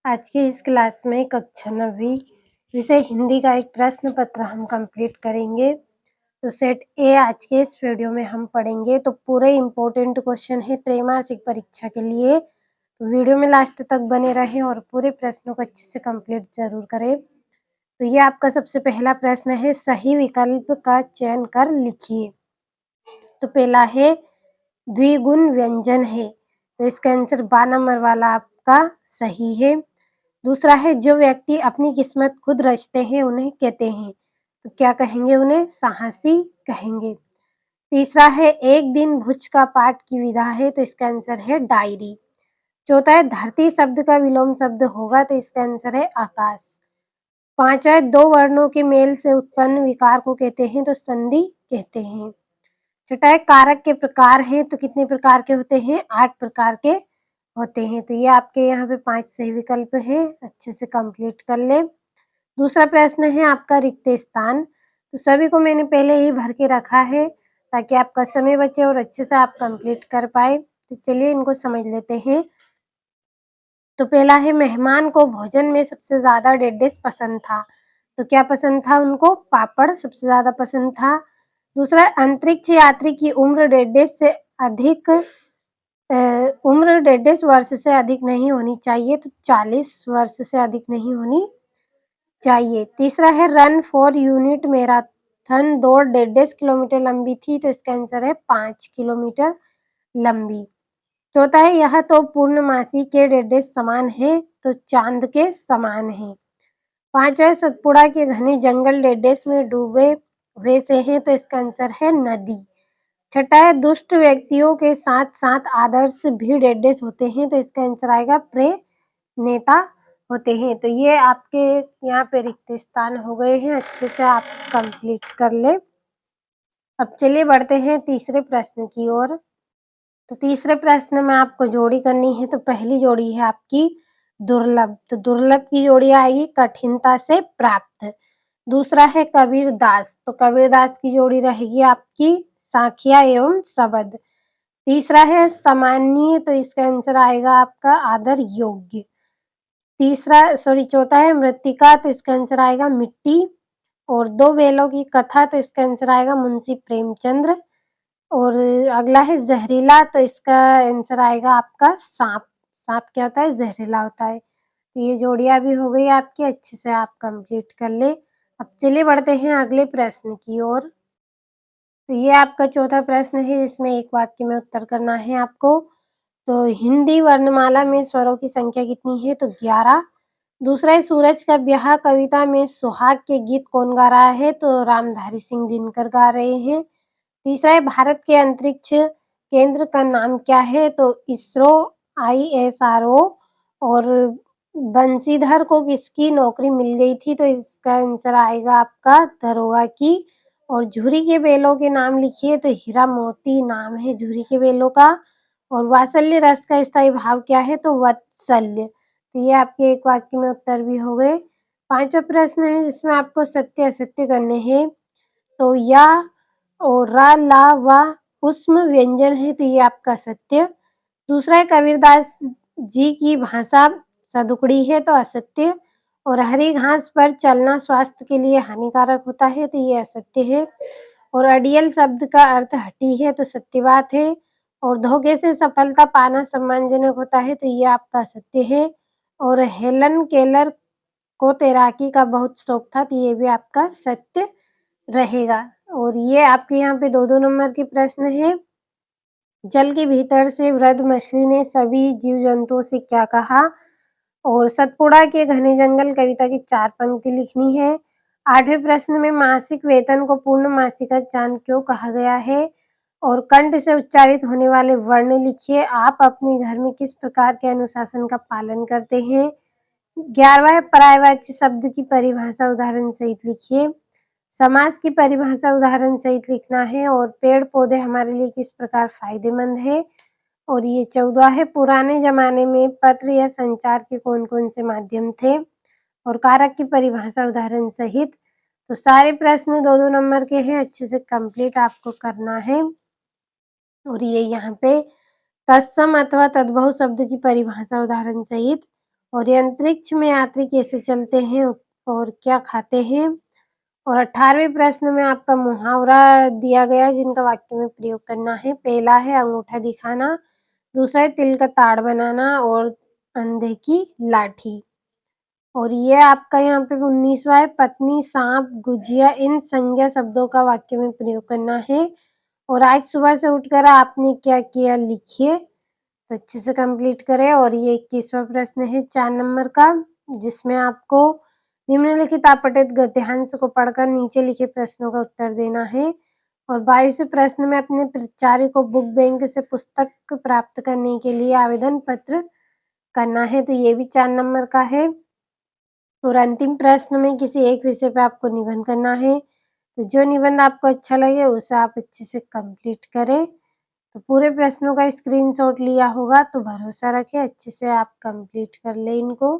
आज की इस क्लास में कक्षा 9वीं विषय हिंदी का एक प्रश्न पत्र हम कंप्लीट करेंगे। तो सेट ए आज के इस वीडियो में हम पढ़ेंगे। तो पूरे इम्पोर्टेंट क्वेश्चन है त्रैमासिक परीक्षा के लिए, तो वीडियो में लास्ट तक बने रहें और पूरे प्रश्नों को अच्छे से कंप्लीट जरूर करें। तो ये आपका सबसे पहला प्रश्न है, सही विकल्प का चयन कर लिखिए। तो पहला है द्विगुण व्यंजन है, तो इसका आंसर 12 नंबर वाला आपका सही है। दूसरा है, जो व्यक्ति अपनी किस्मत खुद रचते हैं उन्हें कहते हैं, तो क्या कहेंगे, उन्हें साहसी कहेंगे। तीसरा है, एक दिन भुज का पाठ की विधा है, तो इसका आंसर है डायरी। चौथा है, धरती शब्द का विलोम शब्द होगा, तो इसका आंसर है आकाश। पांचवा है, दो वर्णों के मेल से उत्पन्न विकार को कहते हैं, तो संधि कहते हैं। छठा है, कारक के प्रकार हैं, तो कितने प्रकार के होते हैं, 8 प्रकार के होते हैं। तो ये आपके यहाँ पे 5 सही विकल्प हैं, अच्छे से कंप्लीट कर ले। दूसरा प्रश्न है आपका रिक्त स्थान, तो सभी को मैंने पहले ही भर के रखा है ताकि आपका समय बचे और अच्छे से आप कंप्लीट कर पाए। तो चलिए इनको समझ लेते हैं। तो पहला है, मेहमान को भोजन में सबसे ज्यादा डिश पसंद था, तो क्या पसंद था उनको, पापड़ सबसे ज्यादा पसंद था। दूसरा, अंतरिक्ष यात्री की उम्र 1.5 से अधिक उम्र 1.5 वर्ष से अधिक नहीं होनी चाहिए, तो 40 वर्ष से अधिक नहीं होनी चाहिए। तीसरा है, रन फॉर यूनिट मैराथन दौड़ 1.5 किलोमीटर लंबी थी, तो इसका आंसर है 5 किलोमीटर लंबी। चौथा है, यह तो पूर्णमासी के 1.5 समान है, तो चांद के समान है। पांचवा, सतपुड़ा के घने जंगल 1.5 में डूबे हुए से हैं, तो इसका आंसर है नदी। छठा है, दुष्ट व्यक्तियों के साथ साथ आदर्श भी 1.5 होते हैं, तो इसका आंसर आएगा प्रे नेता होते हैं। तो ये आपके यहाँ पे रिक्त स्थान हो गए हैं, अच्छे से आप कंप्लीट कर ले। अब चलिए बढ़ते हैं तीसरे प्रश्न की ओर। तो तीसरे प्रश्न में आपको जोड़ी करनी है, तो पहली जोड़ी है आपकी दुर्लभ, तो दुर्लभ की जोड़ी आएगी कठिनता से प्राप्त। दूसरा है कबीरदास, तो कबीरदास की जोड़ी रहेगी आपकी साखिया एवं शबद। तीसरा है सामान्य, तो इसका आंसर आएगा आपका आदर योग्य। चौथा है मृत्तिका, तो इसका आंसर आएगा मिट्टी। और दो बैलों की कथा, तो इसका आंसर आएगा मुंशी प्रेमचंद्र। और अगला है जहरीला, तो इसका आंसर आएगा आपका सांप। सांप क्या होता है, जहरीला होता है। तो ये जोड़ियां भी हो गई आपकी, अच्छे से आप कंप्लीट कर ले। अब चलिए बढ़ते हैं अगले प्रश्न की ओर। तो ये आपका चौथा प्रश्न है, जिसमें एक वाक्य में उत्तर करना है आपको। तो हिंदी वर्णमाला में स्वरों की संख्या कितनी है, तो 11। दूसरा है, सूरज का ब्याह कविता में सुहाग के गीत कौन गा रहा है, तो रामधारी सिंह दिनकर गा रहे हैं। तीसरा है, भारत के अंतरिक्ष केंद्र का नाम क्या है, तो इसरो, ISRO। और बंशीधर को किसकी नौकरी मिल गई थी, तो इसका आंसर आएगा आपका दरोगा की। और झुरी के बेलों के नाम लिखिए, तो हीरा मोती नाम है झुरी के बेलों का। और वात्सल्य रस का स्थायी भाव क्या है, तो वत्सल्य। तो ये आपके एक वाक्य में उत्तर भी हो गए। पांचवा प्रश्न है, जिसमें आपको सत्य असत्य करने हैं। तो या और रा ला वा उष्म व्यंजन है, तो ये आपका सत्य। दूसरा है, कबीरदास जी की भाषा सदुकड़ी है, तो असत्य। और हरी घास पर चलना स्वास्थ्य के लिए हानिकारक होता है, तो ये असत्य है। और अड़ियल शब्द का अर्थ हटी है, तो सत्य बात है। और धोखे से सफलता पाना सम्मानजनक होता है, तो ये आपका सत्य है। और हेलन केलर को तैराकी का बहुत शौक था, तो ये भी आपका सत्य रहेगा। और ये आपके यहाँ पे 2-2 नंबर के प्रश्न है। जल के भीतर से वृद्ध मछली ने सभी जीव जंतुओं से क्या कहा। और सतपुड़ा के घने जंगल कविता की 4 पंक्ति लिखनी है। 8वें प्रश्न में मासिक वेतन को पूर्ण मासिक का चांद क्यों कहा गया है। और कंठ से उच्चारित होने वाले वर्ण लिखिए। आप अपने घर में किस प्रकार के अनुशासन का पालन करते हैं। 11वां है, पर्यायवाची शब्द की परिभाषा उदाहरण सहित लिखिए। समास की परिभाषा उदाहरण सहित लिखना है। और पेड़ पौधे हमारे लिए किस प्रकार फायदेमंद है। और ये 14 है, पुराने जमाने में पत्र या संचार के कौन कौन से माध्यम थे। और कारक की परिभाषा उदाहरण सहित। तो सारे प्रश्न 2-2 नंबर के हैं, अच्छे से कंप्लीट आपको करना है। और ये यहाँ पे तत्सम अथवा तद्भव शब्द की परिभाषा उदाहरण सहित। और ये अंतरिक्ष में यात्री कैसे चलते हैं और क्या खाते हैं। और 18वें प्रश्न में आपका मुहावरा दिया गया है जिनका वाक्य में प्रयोग करना है। पहला है अंगूठा दिखाना, दूसरा है तिल का ताड़ बनाना और अंधे की लाठी। और ये आपका यहाँ पे 19वां है पत्नी, सांप, गुजिया इन संज्ञा शब्दों का वाक्य में प्रयोग करना है। और आज सुबह से उठकर आपने क्या किया लिखिए, तो अच्छे से कंप्लीट करें। और ये 21वां प्रश्न है 4 नंबर का, जिसमें आपको निम्नलिखित आपतित गद्यांश को पढ़कर नीचे लिखे प्रश्नों का उत्तर देना है। और 22वें प्रश्न में अपने प्राचार्य को बुक बैंक से पुस्तक प्राप्त करने के लिए आवेदन पत्र करना है, तो ये भी 4 नंबर का है। और अंतिम प्रश्न में किसी एक विषय पे आपको निबंध करना है, तो जो निबंध आपको अच्छा लगे उसे आप अच्छे से कंप्लीट करें। तो पूरे प्रश्नों का स्क्रीनशॉट लिया होगा तो भरोसा रखें अच्छे से आप कंप्लीट कर लें इनको।